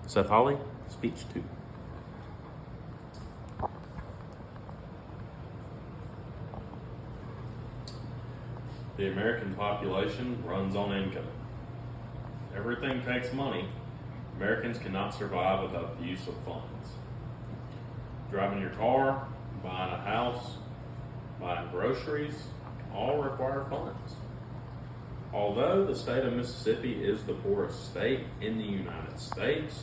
Seth Hawley, Speech 2. The American population runs on income. Everything takes money. Americans cannot survive without the use of funds. Driving your car, buying a house, buying groceries, all require funds. Although the state of Mississippi is the poorest state in the United States,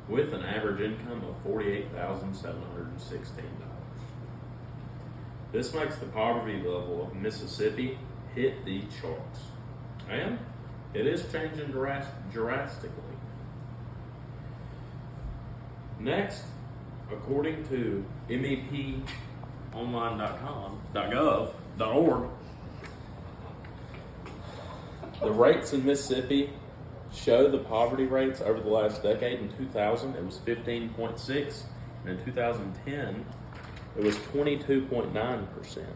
with an average income of $48,716. This makes the poverty level of Mississippi hit the charts, and it is changing drastically. Next, according to meponline.gov.org, the rates in Mississippi show the poverty rates over the last decade. In 2000, it was 15.6, and in 2010, it was 22.9%.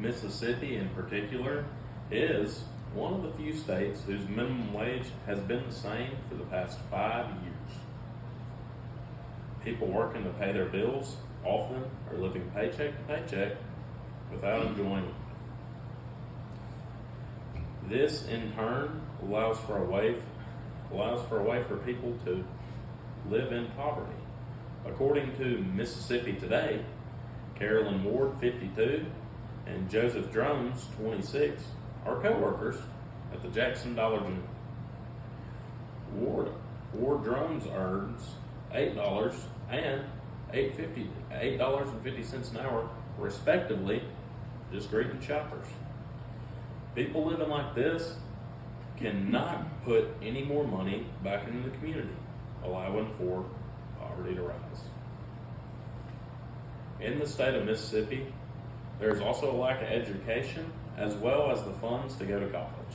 Mississippi, in particular, is one of the few states whose minimum wage has been the same for the past 5 years. People working to pay their bills often are living paycheck to paycheck without enjoyment. This, in turn, allows for a way for people to live in poverty. According to Mississippi Today, Carolyn Ward, 52, and Joseph Drones, 26, are co-workers at the Jackson Dollar General. Ward Drones earns $8 and $8.50 an hour, respectively, just greeting shoppers. People living like this cannot put any more money back into the community, allowing for poverty to rise. In the state of Mississippi, there is also a lack of education as well as the funds to go to college.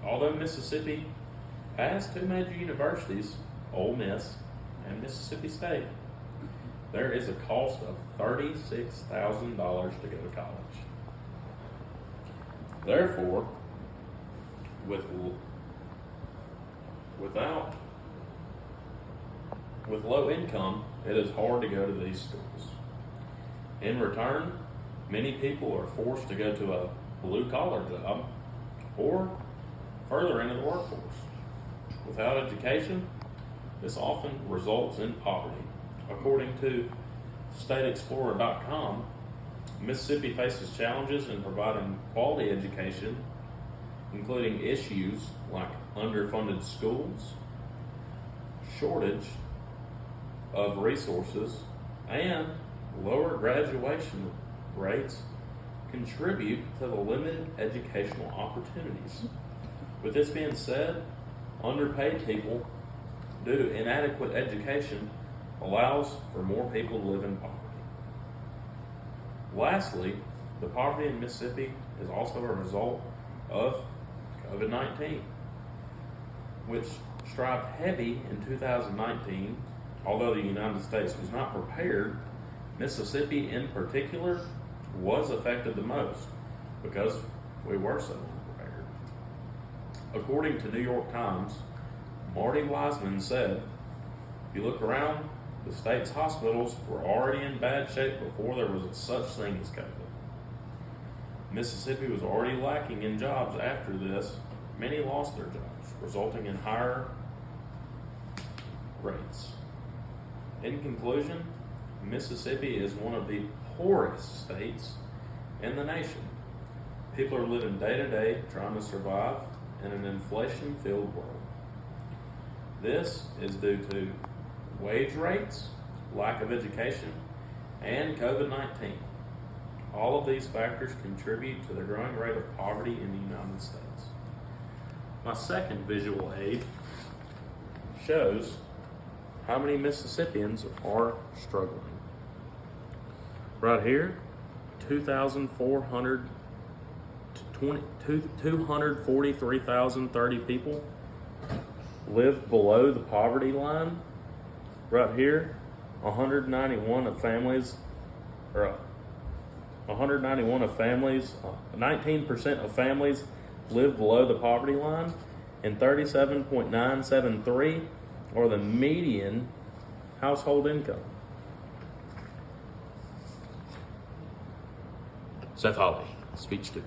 Although Mississippi has two major universities, Ole Miss and Mississippi State, there is a cost of $36,000 to go to college. Therefore, with low income, it is hard to go to these schools. In return, many people are forced to go to a blue-collar job or further into the workforce. Without education, this often results in poverty. According to StateExplorer.com, Mississippi faces challenges in providing quality education, including issues like underfunded schools, shortage of resources, and lower graduation rates contribute to the limited educational opportunities. With this being said, underpaid people, due to inadequate education, allows for more people to live in poverty. Lastly, the poverty in Mississippi is also a result of COVID-19, which struck heavy in 2019. Although the United States was not prepared, Mississippi in particular was affected the most because we were so unprepared. According to New York Times, Marty Wiseman said, if you look around, the state's hospitals were already in bad shape before there was such thing as COVID. Mississippi was already lacking in jobs after this. Many lost their jobs, resulting in higher rates. In conclusion, Mississippi is one of the poorest states in the nation. People are living day to day trying to survive in an inflation-filled world. This is due to wage rates, lack of education, and COVID-19. All of these factors contribute to the growing rate of poverty in the United States. My second visual aid shows how many Mississippians are struggling. Right here, 243,030 people live below the poverty line. Right here, 191 of families, 19% of families live below the poverty line, and 37.973 are the median household income. Seth Hawley, speech 2.